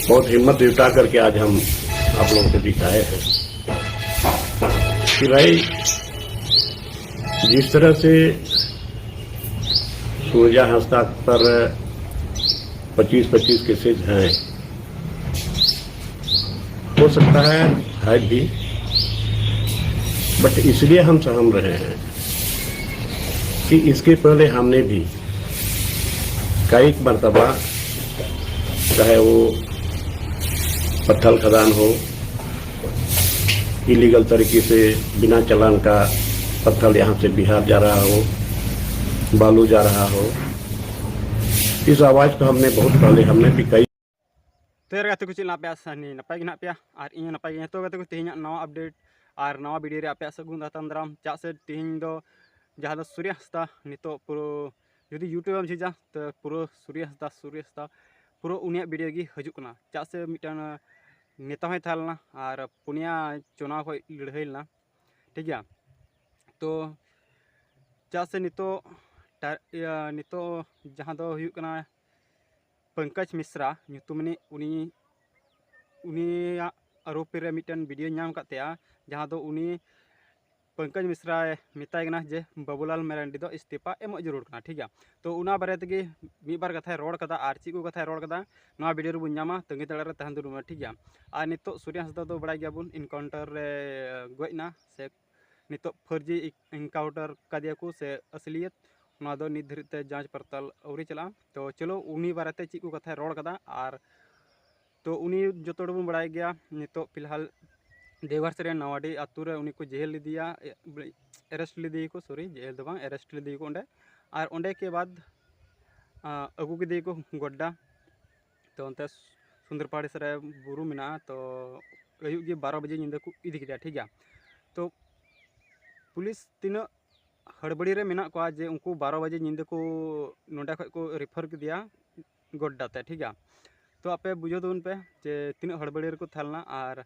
बहुत हिम्मत जुटा करके आज हम आप लोगों के बीच आए हैं कि भाई जिस तरह से सूरजा हंसदा पर 25-25 केसेज हैं, हो सकता है भी, बट इसलिए हम सहम रहे हैं कि इसके पहले हमने भी कई मरतबा, चाहे वो पत्थर खदान हो, इलीगल तरीके से बिना चालान का पत्थर यहाँ से बिहार जा रहा हो, बालू जा रहा हो, इस आवाज़ को हमने बहुत पहले हमने भी कई तो यार को चलना पे सनी नपाय गिना पे और इन नपाय गिना तो को तेहना नवा अपडेट और नवा वीडियो रे पे सगुन दातन दाराम चा से तेहन दो जहाँ दो सूर्य हंसदा नितो पुरो जुदी यूट्यूब में झिजा तो पुरो सूर्य हंसदा पुरो उनिया वीडियो गी हजुकना चा से मिटन नेता होय थालना और पुनिया चुनाव को लड़ाई लना ठीक गया। तो चा से नितो जहाँ दो हुयुकना पंकज मिश्रा ᱧᱩᱛᱩᱢᱟᱱᱤ उनी आरोपी रे मिटन वीडियो नाम कातेया जहाँ दो उनी पंकज मिश्रा मेताय गना जे बाबूलाल मरांडी दो इस्तीफा एम जरूर कना ठीक है। तो उना बारे तेगे मी बार कथा रोड कदा आर ची को कथा रोड कदा नवा वीडियो रे बुन ᱧᱟᱢᱟ तंगी तड़ा रे तहन दुरुमा ठीक है। आ नितो सूर्य हंसदा दो बड़ाय गया बुन इनकाउंटर रे गयना से नितो फर्जी इनकाउंटर कादिया को से असलियत ना दो निर्धारित जांच पड़ताल अवरी चला। तो चलो उनी बारते ची को कथा रोड कदा और तो उनी जो बन बड़ा गया नितो फिलहाल देवघर से नवाडी आतु रे उनी को जेल लिदिया अरेस्ट लिदी को सॉरी जेल दो बांग अरेस्ट लिदी को ओंडे और ओंडे के बाद अगू किदी को गोड्डा तो अंते सुंदरपाड़ी से बुरु मिना तो अयुब गे 12 बजे निंदा को इदी किया ठीक है। तो पुलिस तीन हड़बड़ी रे मेना को जे उनको 12 बजे निंदा को नोडा खय को रिफर किया गोड्डा ते ठीक है। तो आपे बुझो दून पे जे तीन हड़बड़ी रे को थालना और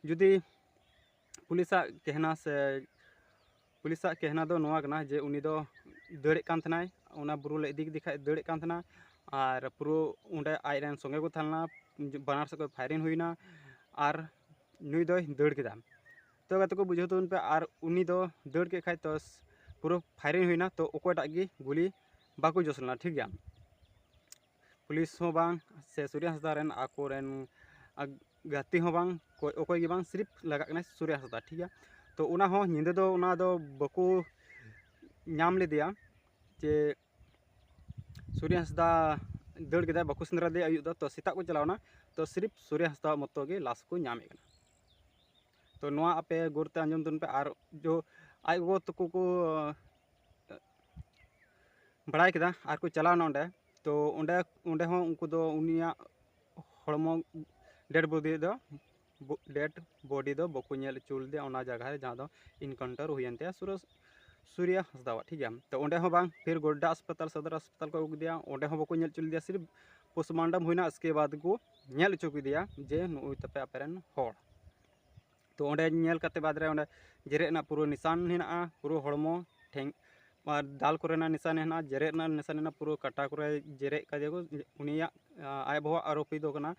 जुदी पुलिसा कहना दो नोआ कना जे उनी दो दड़े कान थनाय उना बुरु ले इदी दिखा दड़े कान थना और पुरो उंडे आयरन संगे को थालना बनार से को फायरिंग हुईना और नुई दो दड़ केदा। तो गत को बुझो दून पे और उनी दो दड़ के खाय तो पुरो फायरिंग हुईना तो ओकोटा गी गुली बाको जोसलना ठीक है। पुलिस हो बांग से सूर्य हंसदा रेन आको रेन गाती हो बांग कोई गी बांग सिर्फ लगा कना सूर्य हंसदा ठीक है। तो उना हो निंदे दो उना दो बको नाम ले दिया जे सूर्य हंसदा दड़ केदा बको संद्रा दे अयु दो तो सीता को चलावना तो सिर्फ सूर्य हंसदा मतो गे लाश को नामे कना। तो नोआ आपे गुरते अंजम तुन पे और जो आई गो तको को बड़ाई केदा और को चलावना ओंडे तो ओंडे हो उनको दो उनिया हड़मो डेड बॉडी दो बको नेल चुल दे ओना जगह जहाँ दो इनकाउंटर हुयनते सूर्य हंसदा ठीक है। तो ओंडे हो बांग फिर गोड्डा अस्पताल सदर अस्पताल को अगु दिया ओंडे हो बको नेल चुल दिया सिर्फ पोस्टमार्टम हुईना इसके बाद को नेल चुक दिया जे नुई तपे आपेरन होड़। तो ओंडे नेल कते बाद रे ओंडे जेरेना पूरा निशान हेना पूरा हड़मो ठेंग और दाल कोरेना निशान हेना जेरेना निशान हेना पूरा काटा करे जेरे काजे को उनिया आय बहु आरोपी दो कना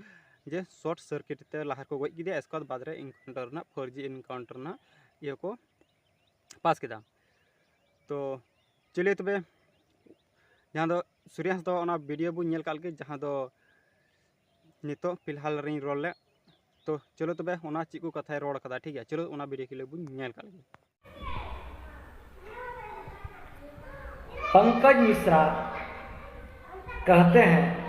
जे शॉर्ट सर्किट ते लाहर को गज किदिया इसके बाद रे इनकाउंटर ना फर्जी इनकाउंटर ना ये को पास किदा। तो चलिए तबे जहाँ दो सूर्य हंसदा ओना वीडियो बुन नेल काल के जहाँ दो नितो फिलहाल रे रोल ले। तो चलो तबे ओना ची को कथा रोड कदा ठीक है। चलो ओना वीडियो के लिए बुन नेल काल के। पंकज मिश्रा कहते हैं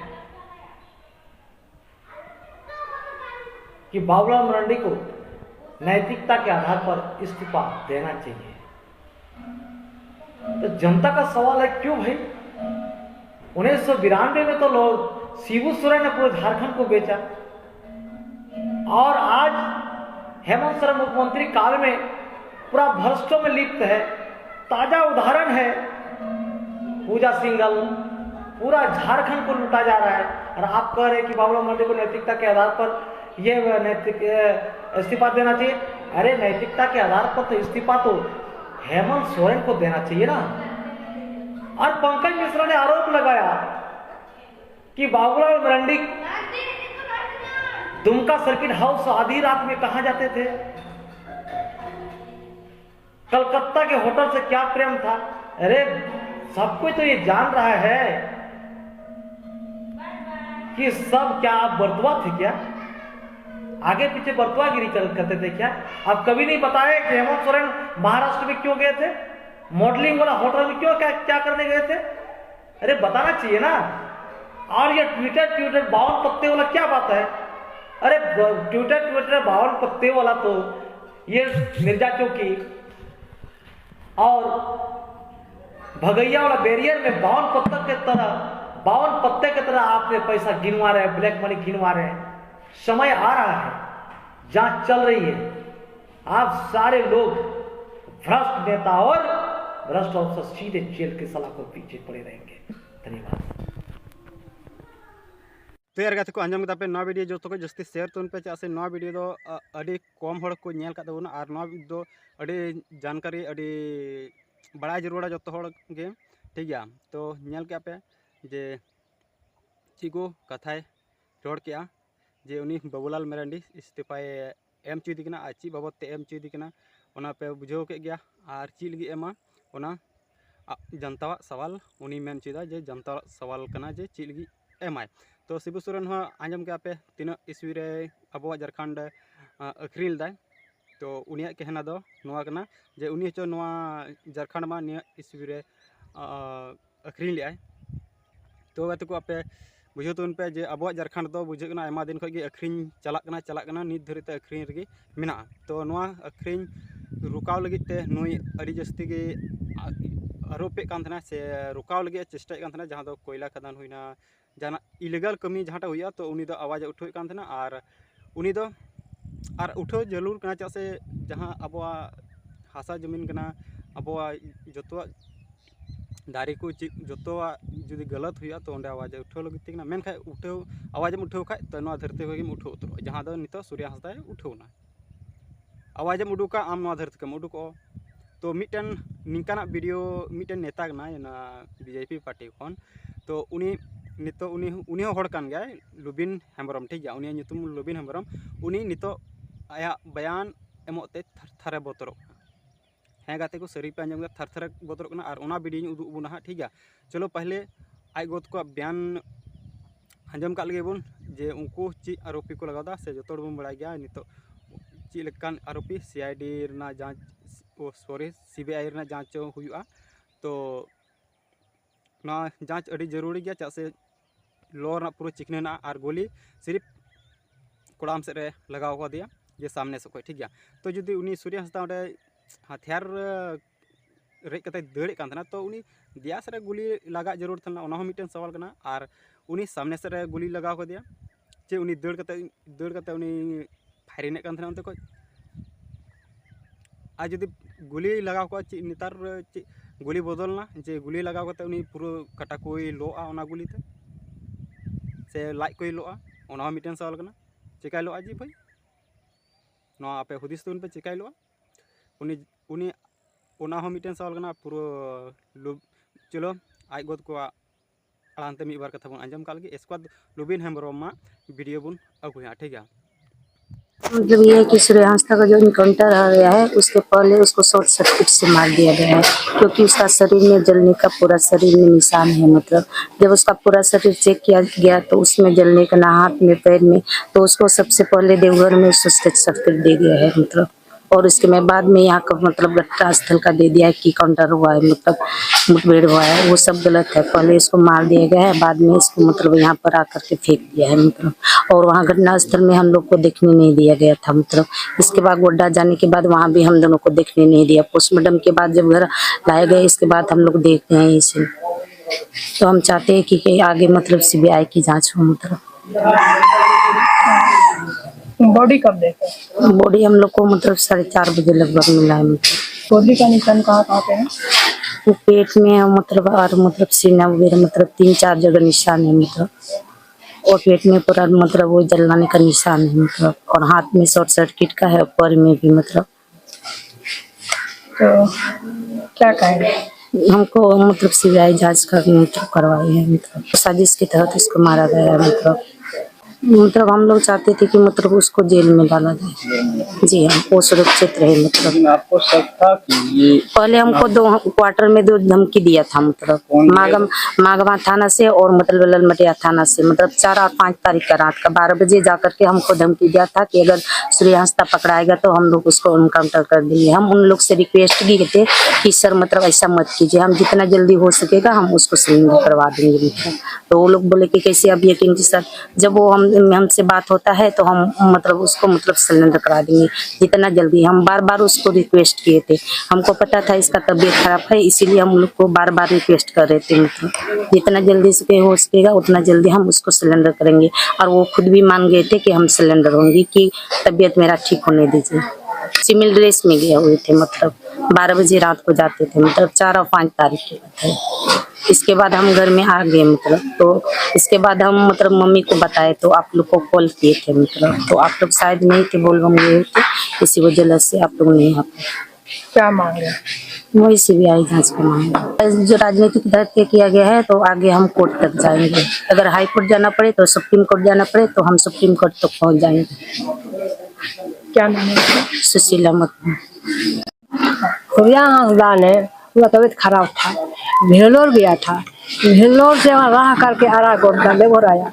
कि बाबूलाल मरांडी को नैतिकता के आधार पर इस्तीफा देना चाहिए। तो जनता का सवाल है क्यों भाई 1992 में तो लोग शिबू सोरेन ने पूरे झारखंड को बेचा और आज हेमंत सोरेन मुख्यमंत्री काल में पूरा भ्रष्टों में लिप्त है। ताजा उदाहरण है पूजा सिंघल, पूरा झारखंड को लूटा जा रहा है और आप कह रहे हैं कि बाबूलाल मरांडी को नैतिकता के आधार पर यह नैतिक इस्तीफा देना चाहिए। अरे नैतिकता के आधार पर तो इस्तीफा तो हेमंत सोरेन को देना चाहिए ना। और पंकज मिश्रा ने आरोप लगाया कि बाबूलाल मरांडी दुमका सर्किट हाउस आधी रात में कहां जाते थे? कलकत्ता के होटल से क्या प्रेम था? अरे सब कोई तो ये जान रहा है कि सब क्या आप बर्तवा थे क्या? आगे पीछे बर्तवागिरी करते थे क्या? आप कभी नहीं बताए कि हेमंत सोरेन महाराष्ट्र में क्यों गए थे? मॉडलिंग वाला होटल में क्यों क्या करने गए थे? अरे बताना चाहिए ना। और ये ट्विटर 52 पत्ते वाला क्या बात है? अरे ट्विटर 52 पत्ते वाला तो ये मिर्जा चौकी और भगैया वाला बैरियर में 52 पत्ते की तरह आपने पैसा गिनवा रहे हैं, ब्लैक मनी गिनवा रहे हैं। समय आ रहा है, जांच चल रही है। आप सारे लोग भ्रष्ट नेता और भ्रष्ट अफसर सीधे जेल के सलाखों पीछे पड़े रहेंगे। धन्यवाद। तो यार गाते को आंजम कता पे नवा वीडियो जो तो को जस्ती शेयर तो पे चासे नवा वीडियो दो अडी कम हड़ को नेल का दबना और नवा दो अडी जानकारी अडी बड़ा जरूर जो तो हड़ के ठीक गया। तो नेल के पे जे चिको कथाय रोड के जे उनी बाबूलाल मरांडी इस्तीफाए एम चुदी कना आची बाबत ते एम चुदी कना ओना पे बुझाव के गया और ची लगी एमा ओना जनता सवाल उनी मेन चुदा जे जनता सवाल कना जे ची लगी एमाय। तो शिबू सोरेन हो आंजम के पे तीना ईस्वी रे अबो झारखंड अखरिल दाय। तो उनिया कहना दो नोआ कना जे उनी चो नोआ झारखंड मा निया ईस्वी रे अखरिल आय। तो गाते को पे बुझे तो पे जे अब झारखंड दो बुझे आयमा दिन खगे अखरिन चलाकना नित धरिते अखरिन रगे मेना। तो नोआ अखरिन रुकाव लगित ते नुई अड़ी जस्ती गे आरोपे कान थना से रुकाव लगे चेष्टा कान थना जहां दो कोयला खदान हुईना जाना इलीगल कमी जहांटा हुआ तो उनी दो आवाज उठो कान थना और उनी दो और उठो जरूर कना चा से जहां अबवा हासा जमीन कना अबवा जतो दारी को जोतोआ जुदी गलत हुआ तो अंडे आवाज उठो लगित ना मेन खाय उठो आवाज उठो खाय तो नोआ धरती खगे उठो उतरो जहां दो नितो सूर्य हासदा उठोना आवाज उडुका आम नोआ धरती कम उडुको। तो मिटन निकाना वीडियो मिटन नेता ना बीजेपी पार्टी खन तो उनी नितो उनी हड़ कान गया लुबिन हेम्ब्रम ठीक गया उनी नितुम लुबिन हेम्ब्रम उनी नितो आया बयान एमोते थरथरे बतरो हैं गाते को सरी पे आंजम थरथरे बतरो कना और ओना वीडियो उदुग बुना हा ठीक गया। चलो पहले आज गोद को बयान आंजम का लगे बुन जे उनको ची आरोपी को लगादा से जो बन बड़ा गया नितो ची लेकान आरोपी सीआईडी रना जांच सॉरी सीबीआई रना जांच हुआ। तो ना जांच अड़ी जरूरी गया चा से लॉ ना पूरा चिकना और गोली सिर्फ कोड़ाम से रे लगाव को दिया ये सामने से कोई ठीक गया। तो जुदी उनी सूर्य हासदा ओडे हथियार रेज कते दड़े कान थना तो उनी दिया से गुली लगा जरूर थना ओना हो मिटन सवाल कना और उनी सामने से रे गुली लगाव को दिया जे उनी दड़ कते उनी फायरिंग कान थना उनते को आज जुदी गुली लगाव को नितार गुली बदलना जे गुली लगाव करते उनी पूरा कटा कोई लोआ ओना गुली ते से लाइक कोई लोआ ओना मिटन सवाल कना चिकाय लोआ जी भाई नोआ आपे हुदिस तुन पे चिकाय लोआ उनी उनी ओना हो मिटन सवाल कना पूरा चलो आज गोद को आड़ानते मी बार कथा बन आंजम का लगे इसके बाद लुबिन हेम्ब्रम मा वीडियो बन अगुया ठीक है। मतलब ये है कि सूर्य हासदा का जो इनकाउंटर आ गया है उसके पहले उसको शॉर्ट सर्किट से मार दिया गया है क्योंकि उसका शरीर में जलने का पूरा शरीर में निशान है। मतलब जब उसका पूरा शरीर चेक किया गया तो उसमें जलने का ना हाथ में पैर में तो उसको सबसे पहले देवघर में शॉर्ट सर्किट दे दिया है मतलब और उसके में बाद में यहाँ का मतलब घटना स्थल का दे दिया है कि काउंटर हुआ है मतलब मुठभेड़ हुआ है वो सब गलत है। पहले इसको मार दिया गया है बाद में इसको मतलब यहाँ पर आकर के फेंक दिया है मतलब और वहाँ घटना स्थल में हम लोग को देखने नहीं दिया गया था मतलब इसके बाद गोड्डा जाने के बाद वहाँ भी हम दोनों को देखने नहीं दिया। पोस्टमार्टम के बाद जब घर लाए गए इसके बाद हम लोग देखते हैं इसे। तो हम चाहते हैं कि आगे मतलब सीबीआई की जाँच हो मतलब। बॉडी कब देखा? बॉडी हम लोग को मतलब 4:30 बजे लगभग मिला है मतलब। गोली का निशान कहाँ पे है? वो पेट में मतलब और मतलब सीना वगैरह मतलब 3-4 जगह निशान है मतलब और पेट में पूरा मतलब वो जलाने का निशान है मतलब और हाथ में शॉर्ट सर्किट का है पैर में भी मतलब। तो क्या कहेंगे? हमको मतलब सीबीआई जांच का मतलब करवाई है मतलब साजिश के तहत इसको मारा गया है मतलब। मतलब हम लोग चाहते थे कि मतलब उसको जेल में डाला जाए। जी हाँ, वो सुरक्षित रहे। मतलब आपको शक था कि ये पहले हमको 2 क्वार्टर में 2 धमकी दिया था, मतलब मागमा थाना से और मतलब ललमटिया थाना से, मतलब 4 और 5 तारीख का रात का 12 बजे जाकर के हमको धमकी दिया था कि अगर सूर्यहंस्ता पकड़ाएगा तो हम लोग उसको एनकाउंटर कर देंगे। हम उन लोग से रिक्वेस्ट किए थे कि सर मतलब ऐसा मत कीजिए, हम जितना जल्दी हो सकेगा हम उसको सरेंडर करवा देंगे। तो वो लोग बोले कि कैसे अब यकीन की सर, जब वो हमसे बात होता है तो हम मतलब उसको मतलब सरेंडर करा देंगे जितना जल्दी। हम बार बार उसको रिक्वेस्ट किए थे, हमको पता था इसका तबीयत खराब है, इसीलिए हम लोग को बार बार रिक्वेस्ट कर रहे थे मतलब जितना जल्दी से हो सकेगा उतना जल्दी हम उसको सिलेंडर करेंगे। और वो खुद भी मान गए थे कि हम सिलेंडर होंगे, कि तबीयत मेरा ठीक होने दीजिए। सिविल ड्रेस में गए हुए थे, मतलब 12 बजे रात को जाते थे, मतलब 4 और 5 तारीख की बात है। इसके बाद हम घर में आ गए, मतलब तो इसके बाद हम मतलब मम्मी को बताए तो आप लोग को कॉल किए थे, मतलब तो आप लोग शायद नहीं थे, बोल हम गए थे, इसी वजह से आप लोग नहीं आ पाए। क्या मांग रहे हैं? वही सीबीआई जांच का मांग। जो राजनीतिक तय किया गया है तो आगे हम कोर्ट तक जाएंगे। अगर हाई कोर्ट जाना पड़े तो सुप्रीम कोर्ट जाना पड़े तो हम सुप्रीम कोर्ट तक पहुंच जाएंगे। क्या नाम है? सुशीला मत सूर्यहंसदा ने उसका तबीयत खराब था, भेलोर गया था, भेलोर से वहाँ रह करके आरा गोड्डा देवघर आया,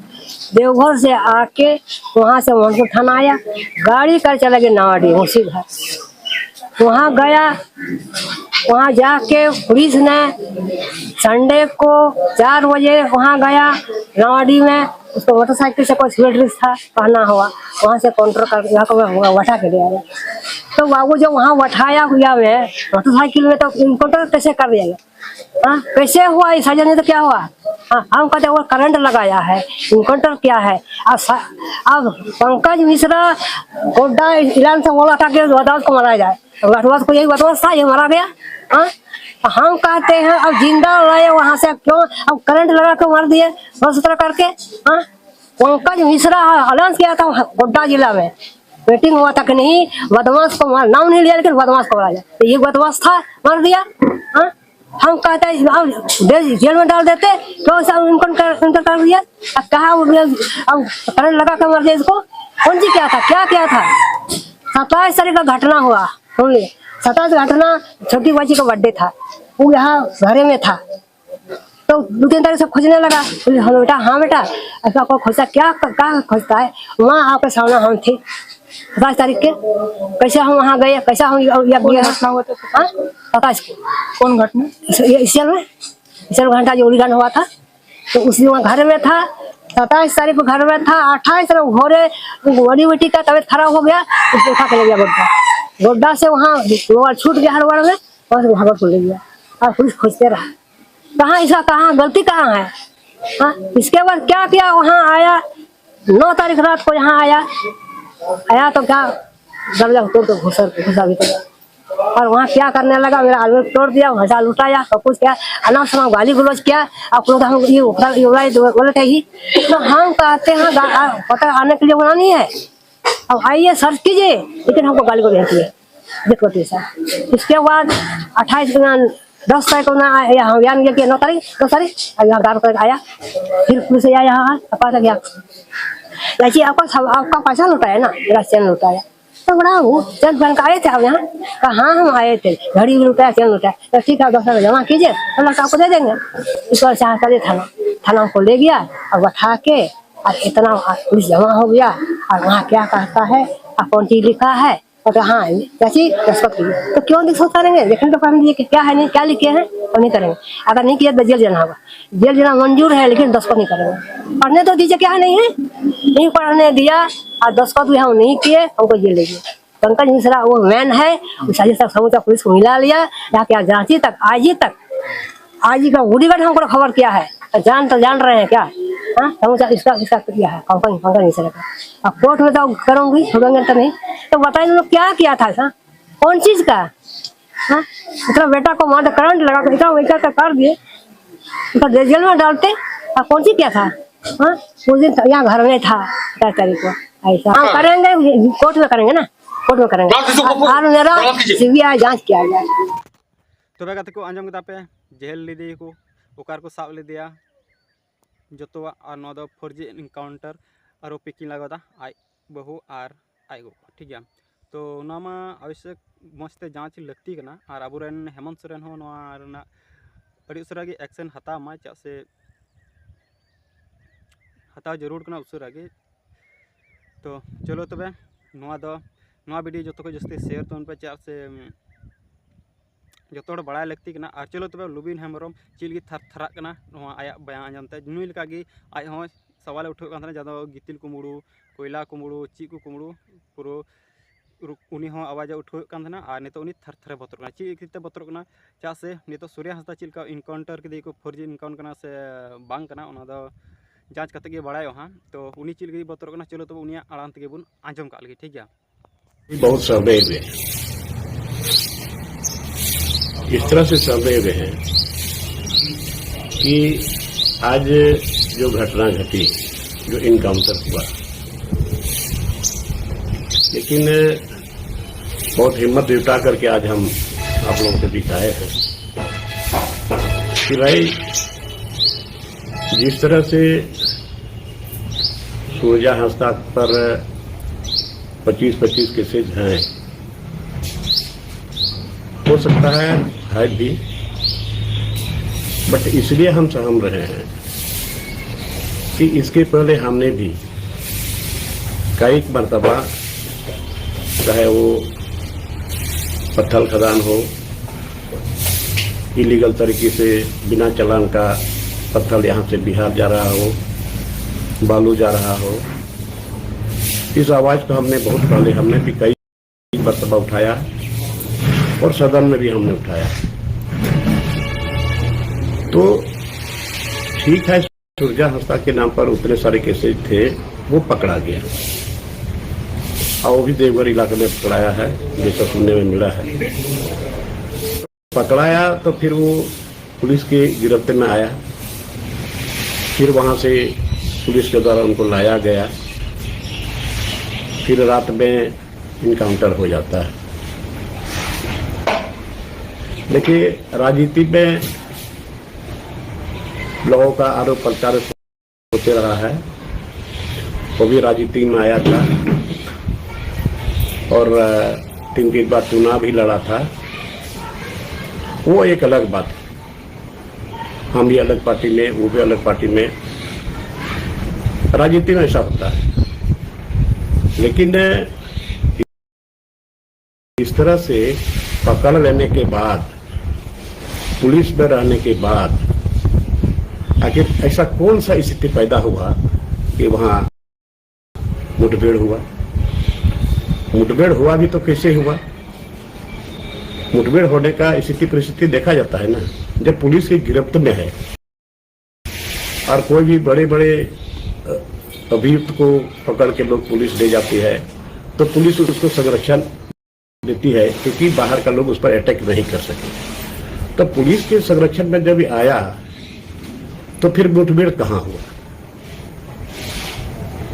देवघर से आके वहाँ से मोहनपुर थाना आया, गाड़ी कर चला गया नावाडी उसी घर। वहाँ गया, वहाँ जाके पुलिस ने संडे को 4 बजे वहाँ गया नावाडी में, उसको मोटरसाइकिल से कोई सिविल ड्रेस था पहना हुआ, वहाँ से काउंटर कर बैठा के ले आया। तो बाबू जब वहाँ बैठाया हुआ में मोटरसाइकिल में, तो काउंटर कैसे कर दिया? हाँ, कैसे हुआ इस सजन? तो क्या हुआ? हाँ, हम कहते वो करंट लगाया है, इनकाउंटर क्या है? अब पंकज मिश्रा गोड्डा इलान से बोला था कि बदमाश को मारा जाए, बदमाश को यही बदमाश था, ये मारा गया। हाँ, हम कहते हैं अब जिंदा लाए वहां से, क्यों अब करंट लगा के मार दिए बस करके? हाँ, पंकज मिश्रा ऐलान किया था गोड्डा जिला में, मीटिंग हुआ था कि नहीं बदमाश को मार, नाम नहीं लिया लेकिन बदमाश को मारा जाए, तो ये बदमाश था, मार दिया। हाँ, हम कहते हैं जेल में डाल देते, क्यों सब इनकाउंटर कर दिया? अब कहा अब करंट लगा कर मार दिया इसको? कौन सी क्या था, क्या क्या था? 27 तारीख का घटना हुआ, सुन लिए 27 घटना, छोटी बच्ची का बर्थडे था, वो यहाँ घरे में था, तो 2-3 तारीख से खोजने लगा। हम बेटा, हाँ बेटा ऐसा को खोजता, क्या खोजता है? वहाँ आपके सामने हम थे 27 तारीख के, कैसे हम वहाँ गए, कैसा हम घटना हुआ था? 27 को कौन घटना? इस घंटा जो उड़ीगन हुआ था, तो उसी वहाँ घर में था, 27 तारीख को घर में था। 28 तारीख घोड़े बड़ी बेटी का तबीयत खराब हो गया, उसको उठा के ले गया गोड्डा, गोड्डा से वहाँ छूट गया हर बार में, और वहाँ पर ले गया और पुलिस खोजते रहा। कहाँ इसका, कहाँ गलती कहाँ है? हाँ, इसके बाद क्या किया? वहाँ आया 9 तारीख रात को, यहाँ आया तो क्या दरवाजा तोड़ घुसा भी था, और वहाँ क्या करने लगा? मेरा आदमी तोड़ दिया, भैसा लुटाया, सब कुछ किया, अनाम समाम गाली गलौज किया। आप लोग हम ये बोलते ही, तो हम कहते हैं पता आने के लिए बनानी है, अब आइए सर्च कीजिए, लेकिन हमको गाली गलौज नहीं है, देखो सर। इसके बाद 10 तारीख को हम बयान किया कि 9 तारीख 10 तारीख यहाँ 11 तारीख आया, फिर पुलिस आया यहाँ पता गया ऐसी आपका पैसा लुटाया ना, मेरा चैन लुटाया। तो बड़ा वो चैन बन आए थे आप यहाँ? कहाँ हम आए थे, घड़ी भी लुटाया, चैन लुटाया, तो ठीक है 10 तारीख जमा कीजिए, हम लोग आपको दे देंगे। इस बार चाह कर थाना को ले गया और बैठा के, और इतना पुलिस जमा हो गया, और वहाँ क्या कहता है, कौन चीज लिखा है, तो हाँ कैसी दस्तखत कीजिए, तो क्यों दस्तखत करेंगे? देखने तो काम दीजिए क्या है, नहीं क्या लिखे हैं, तो नहीं करेंगे। अगर नहीं किया तो जेल जाना होगा, जेल जाना मंजूर है, लेकिन दस्तखत नहीं करेंगे। पढ़ने तो दीजिए, क्या नहीं है, नहीं पढ़ने दिया और दस्तखत भी हम नहीं किए, हमको जेल ले गए। पंकज मिश्रा वो मैन है, समूचा पुलिस को मिला लिया, यहाँ क्या जांची तक आज ही का उड़ीगढ़ हमको खबर किया है, तो जान रहे हैं क्या? हाँ, समूचा इसका किया है पंकज मिश्रा का। अब कोर्ट में तो करूंगी, छोड़ेंगे तो नहीं, तो बताइए लोग क्या किया था ऐसा, कौन चीज का? हाँ, इतना बेटा को मार करंट लगा कर इतना वैसा कर दिए, जेल में डालते, अब कौन सी क्या था? हाँ, उस दिन यहाँ घर में था 27 तारीख को, ऐसा हम करेंगे, कोर्ट में करेंगे ना, कोर्ट में करेंगे, और मेरा सीबीआई जांच किया जाए। तो गाते को आंजम गदा पे जेल लीदी को ओकार को साब लीदिया जोतवा और 9 फर्जी इनकाउंटर आरोपी की लगता आज बहु और आज गो ठीक है। तो नामा आवश्यक मजते जांच लगती करना और अबुरेन हेमंत सोरेन हो नवा रना अड़ी उसरा की एक्शन हता मा चा से हताव जरूर करना उसरा की। तो चलो तबे नवा वीडियो जो को जस्ती शेयर तो पे चा से जो बड़ा लगती करना। और चलो तबे लुबिन हेमरम चिलगी थर थरा करना नवा आया बयान आंजमते नुई लका की आज हो सवाल उठो कान जहाँ गितिल कुमड़ू कोयला कुमड़ू ची को कुमड़ू पूरा उनी हो आवाज़ उठो कान और नितो उनी थर थरे बतर चीते बतर चा से नितो सूर्य हांसदा चिलका इनकाउंटर के को फर्जी इनकाउंटर से बांग कना ओना दो जांच करते के बड़ायो हाँ। तो उनी चिल के बतर चलो तो उनिया आड़ान तक बन आंजम का लगे ठीक है। बहुत सर्वे हुए इस तरह से सर्वे हुए हैं कि आज जो घटना घटी जो इनकाउंटर हुआ, लेकिन बहुत हिम्मत जुटा करके आज हम आप लोगों के बीच आए हैं कि भाई जिस तरह से सूर्या हांसदा पर 25-25 केसेज हैं, हो सकता है भी, बट इसलिए हम सहम रहे हैं कि इसके पहले हमने भी कई मरतबा चाहे वो पत्थर खदान हो, इलीगल तरीके से बिना चालान का पत्थर यहाँ से बिहार जा रहा हो, बालू जा रहा हो, इस आवाज़ को हमने बहुत पहले हमने भी कई मरतबा उठाया और सदन में भी हमने उठाया। तो ठीक है, सूर्या हांसदा के नाम पर उतने सारे केसेज थे, वो पकड़ा गया और वो भी देवघर इलाके में पकड़ाया है जैसा सुनने में मिला है। पकड़ाया तो फिर वो पुलिस के गिरफ्त में आया, फिर वहां से पुलिस के द्वारा उनको लाया गया, फिर रात में इनकाउंटर हो जाता है। देखिए, राजनीति में लोगों का आरोप प्रत्यारोप होते रहा है, वो भी राजनीति में आया था और 3 बार चुनाव भी लड़ा था, वो एक अलग बात है। हम भी अलग पार्टी में, वो भी अलग पार्टी में, राजनीति में ऐसा होता है। लेकिन इस तरह से पकड़ लेने के बाद, पुलिस में रहने के बाद, आखिर ऐसा कौन सा स्थिति पैदा हुआ कि वहां मुठभेड़ हुआ? मुठभेड़ हुआ भी तो कैसे हुआ? मुठभेड़ होने का स्थिति परिस्थिति देखा जाता है ना, जब पुलिस की गिरफ्त में है और कोई भी बड़े बड़े अभियुक्त को पकड़ के लोग पुलिस ले जाती है, तो पुलिस उसको संरक्षण देती है क्योंकि बाहर का लोग उस पर अटैक नहीं कर सके। तो पुलिस के संरक्षण में जब आया तो फिर मुठभेड़ कहाँ हुआ?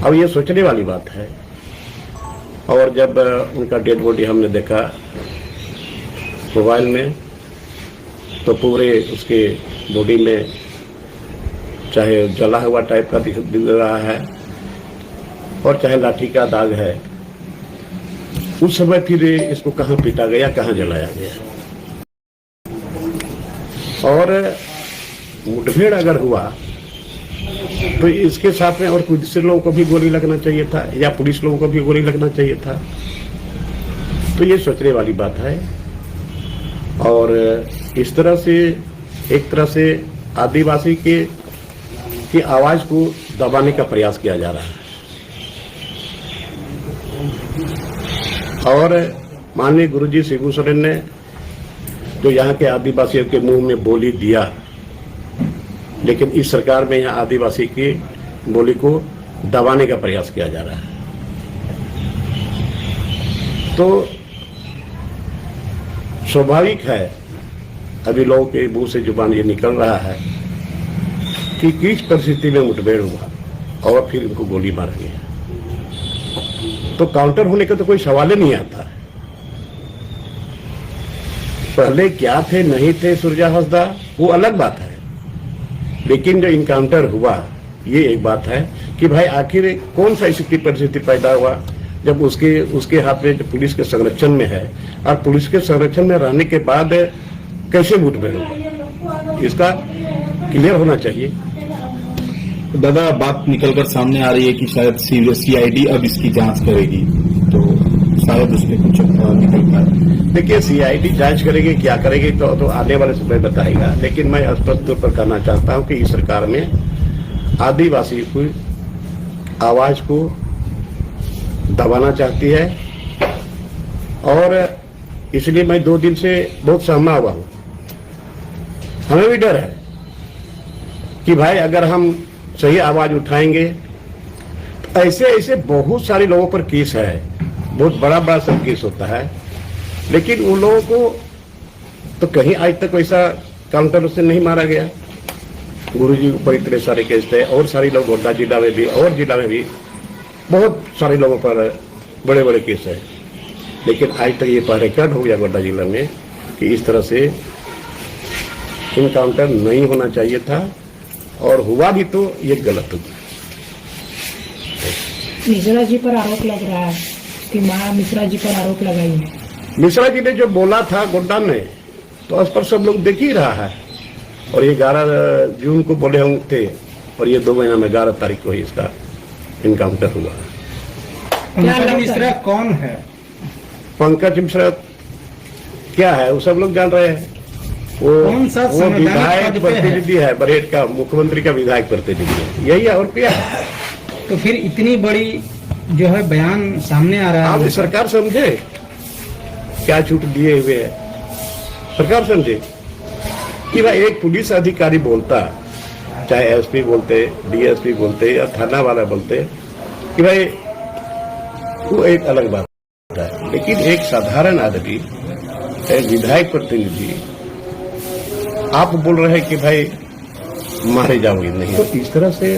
अब ये सोचने वाली बात है। और जब उनका डेड बॉडी हमने देखा मोबाइल में, तो पूरे उसके बॉडी में चाहे जला हुआ टाइप का दिख रहा है और चाहे लाठी का दाग है। उस समय फिर इसको कहाँ पीटा गया, कहाँ जलाया गया? और मुठभेड़ अगर हुआ तो इसके साथ में और कुछ दूसरे लोगों को भी गोली लगना चाहिए था या पुलिस लोगों को भी गोली लगना चाहिए था। तो ये सोचने वाली बात है। और इस तरह से एक तरह से आदिवासी की आवाज को दबाने का प्रयास किया जा रहा है। और माननीय गुरुजी शिबू सोरेन ने जो यहाँ के आदिवासियों के मुंह में बोली दिया, लेकिन इस सरकार में यहाँ आदिवासी की बोली को दबाने का प्रयास किया जा रहा है। तो स्वाभाविक है, अभी लोगों के मुंह से जुबान ये निकल रहा है कि किस परिस्थिति में मुठभेड़ हुआ और फिर इनको गोली मार गया। तो काउंटर होने का तो कोई सवाल ही नहीं आता। पहले क्या थे नहीं थे सूर्या हांसदा वो अलग बात है, लेकिन जो इनकाउंटर हुआ ये एक बात है कि भाई आखिर कौन सा ऐसी परिस्थिति पैदा हुआ जब उसके हाथ में पुलिस के संरक्षण में है, और पुलिस के संरक्षण में रहने के बाद कैसे मुठभेड़ हुआ, इसका क्लियर होना चाहिए। दादा, बात निकलकर सामने आ रही है कि शायद सीआईडी अब इसकी जांच करेगी, तो शायद उसमें कुछ निकल पाए। देखिए, सीआईडी जांच करेगी, क्या करेगी तो आने वाले समय बताएगा, लेकिन मैं स्पष्ट तौर पर कहना चाहता हूं कि इस सरकार में आदिवासी की आवाज को दबाना चाहती है, और इसलिए मैं 2 दिन से बहुत सहमा हुआ हूं। हमें भी डर है कि भाई अगर हम सही आवाज उठाएंगे तो ऐसे बहुत सारे लोगों पर केस है, बहुत बड़ा सब केस होता है, लेकिन उन लोगों को तो कहीं आज तक वैसा काउंटर उससे नहीं मारा गया। गुरुजी के ऊपर इतने सारे केस थे, और सारे लोग गोड्डा जिला में भी और जिला में भी बहुत सारे लोगों पर बड़े बड़े केस है, लेकिन आज तक ये रिकॉर्ड हो गया गोड्डा जिला में कि इस तरह से इनकाउंटर नहीं होना चाहिए था, और हुआ भी तो ये गलत हुआ। मिश्रा जी पर आरोप लग रहा है कि मिश्रा जी पर आरोप लगाई है। मिश्रा जी ने जो बोला था गोड्डा में, तो उस पर सब लोग देख ही रहा है, और ये 11 जून को बोले हम थे, और ये 2 महीना में 11 तारीख को ही इसका इनकाउंटर हुआ। पंकज मिश्रा कौन है? पंकज मिश्रा क्या है वो सब लोग जान रहे हैं। वो विधायक प्रतिनिधि है, बरेट का, मुख्यमंत्री का विधायक प्रतिनिधि है, यही है, और क्या है। तो फिर इतनी बड़ी जो है बयान सामने आ रहा है, सरकार समझे क्या छूट दिए हुए है। सरकार समझे कि भाई एक पुलिस अधिकारी बोलता, चाहे एसपी बोलते, डीएसपी बोलते या थाना वाला बोलते, कि भाई वो एक अलग बात है, लेकिन एक साधारण आदमी, एक विधायक प्रतिनिधि, आप बोल रहे हैं कि भाई मारे जाओगे नहीं, तो इस तरह से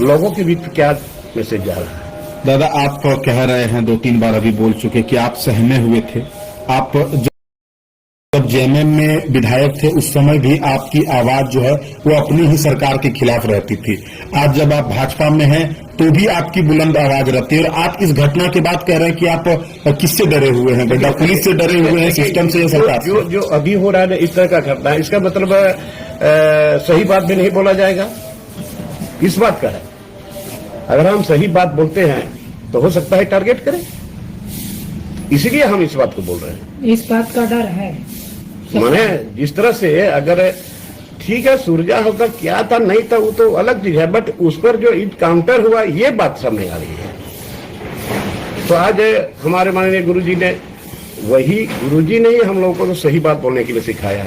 लोगों के बीच क्या मैसेज जा रहा है। दादा, आप कह रहे हैं 2-3 बार अभी बोल चुके कि आप सहमे हुए थे। आप जब जेएमएम में विधायक थे उस समय भी आपकी आवाज जो है वो अपनी ही सरकार के खिलाफ रहती थी। आज जब आप भाजपा में हैं तो भी आपकी बुलंद आवाज रहती है, और आप इस घटना के बाद कह रहे हैं कि आप किससे डरे हुए हैं? बेटा, पुलिस से डरे हुए हैं, सिस्टम से, सरकार से? जो अभी हो रहा है इस तरह का घटना, इसका मतलब सही बात भी नहीं बोला जाएगा, इस बात का है। अगर हम सही बात बोलते हैं तो हो सकता है टारगेट करें, इसीलिए हम इस बात को बोल रहे हैं। इस बात का डर है माने जिस तरह से, अगर ठीक है सुरजा होगा क्या था नहीं था वो तो अलग चीज है, बट उस पर जो इनकाउंटर हुआ ये बात सामने आ रही है। तो आज हमारे माननीय गुरुजी ने, वही गुरुजी ने ही हम लोगों को तो सही बात बोलने के लिए सिखाया।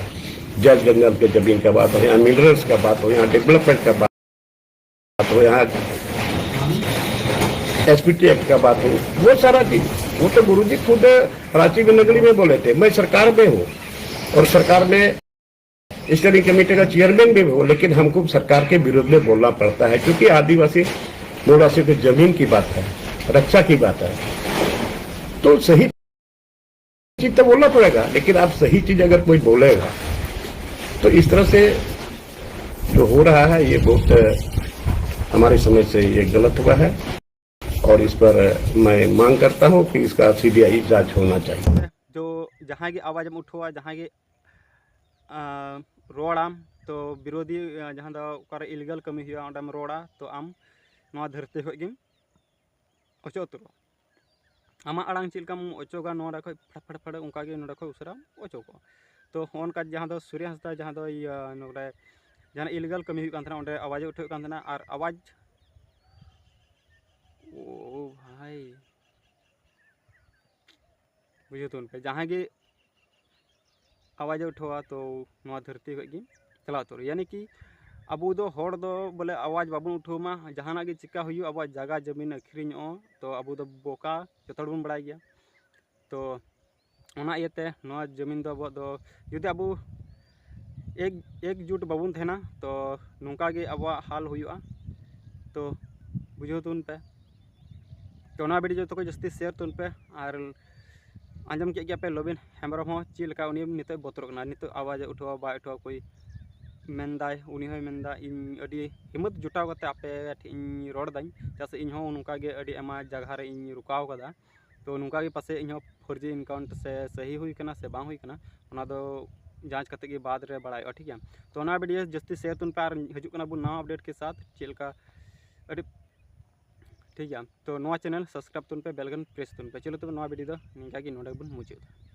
जल जंगल के जमीन का बात हो, यहाँ मिनरल्स का बात हो, यहाँ डेवलपमेंट का बात हो, यहाँ एसपीटी एक्ट का बात हो, वो सारा चीज वो तो गुरुजी खुद रांची में नगरी में बोले थे। मैं सरकार में हूँ और सरकार में स्टडी कमेटी का चेयरमैन भी हूँ, लेकिन हमको सरकार के विरोध में बोलना पड़ता है, क्योंकि आदिवासी मूलवासियों की जमीन की बात है, रक्षा की बात है। तो सही चीज तो बोलना पड़ेगा, लेकिन आप सही चीज अगर कोई बोलेगा तो इस तरह से जो हो रहा है ये बहुत हमारे समझ से ये गलत हुआ है, और इस पर मैं मांग करता हूं कि इसका सीबीआई जांच होना चाहिए। जो जहाँ की आवाज़ उठा, जहाँ की रोड़ाम तो विरोधी जहाँ दो इलीगल कमी हुआ अंडम रोड़ा तो आम नवा धरती खम अचो उतरो आमा आड़ांग चिलकाम अचोगा नोड़ा खो फड़ फड़ उनका नोड़ा खो उसरा अचो को। तो उनका जहाँ दो सूर्य हंसदा जहाँ दो नोड़े जहाँ इलीगल कमी हुआ आवाज़ उठे और आवाज़ ओ भाई बुझे तो उनपे जहाँ की आवाज़ उठवा तो नवा धरती खी चला तो, यानी कि अबू दो हर दो बोले आवाज़ बाबन उठवा जहाना के चिका हुई अब जगह जमीन अखरीन तो अबू दो बोका जो बन बड़ा गया। तो ओना इयते नवा जमीन दो अब दो जुदि अबू एकजुट बाबन तहना तो नौका के अब हाल हुआ। तो बुझे तो उनपे तो वीडियो जो जस्ती शेयर तो उनपे और आंजम के पे लबिन हेम्ब्रम चेलका नित बतरना नित आवाज़ उठवा बा उठवा कोई मेनदाय उनी होय मेनदा इन अडी हिम्मत जुटाव कते आपे इन रोड दाई जैसे इन हो नुका गे अडी एमा जगह रे इन रुकाव कदा तो नुका गे पासे इन हो फर्जी इनकाउंट से सही हुई कना से बांग हुई कना ओना दो जांच करते के बाद रे बड़ाई ठीक है। तो ना वीडियो जस्ती शेयर तुन पे हजू कना बुन नवा अपडेट के साथ चेलका अडी ठीक है। तो नवा चैनल सब्सक्राइब तुन पे बेलगन प्रेस तुन पे चलो तो नवा वीडियो निका की नोडे बुन मुचाद।